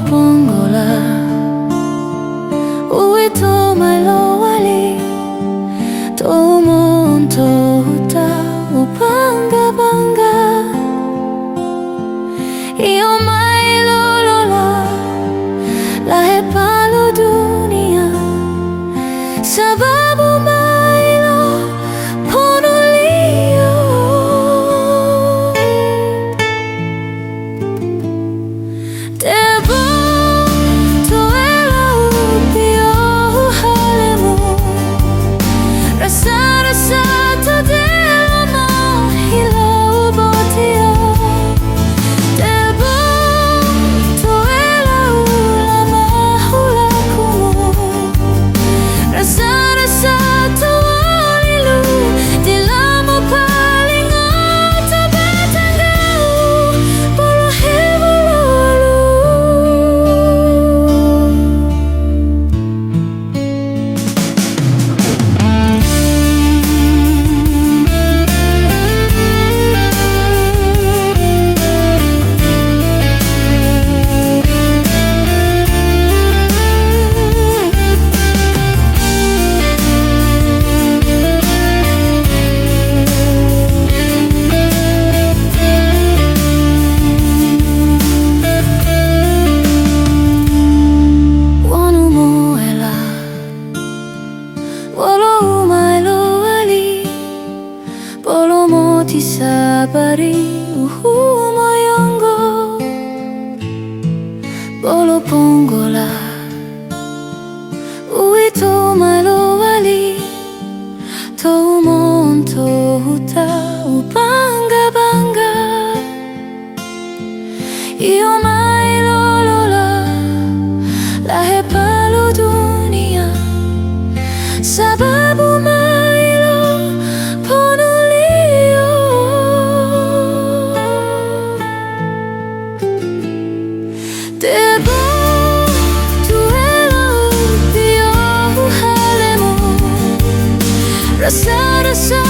pongola uito mailo wali tomonto huta upanga banga io mailo lola lahe palo dunia sababu mailo ponolio Debo toela upio halemu rasa-rasa tadelo no hilau botia Debo toela ulama hulakumu rasa-rasa tawalilu dilamo paling tabatangau para hebulalu Walau mailo wali Polo moti sabari moyongo Polo pongola uito mailo wali Tou monto huta upanga banga Io mailo lola lahe palo dunia Sababu mailo ponolio Debo tuela upio halemu Rasa-rasa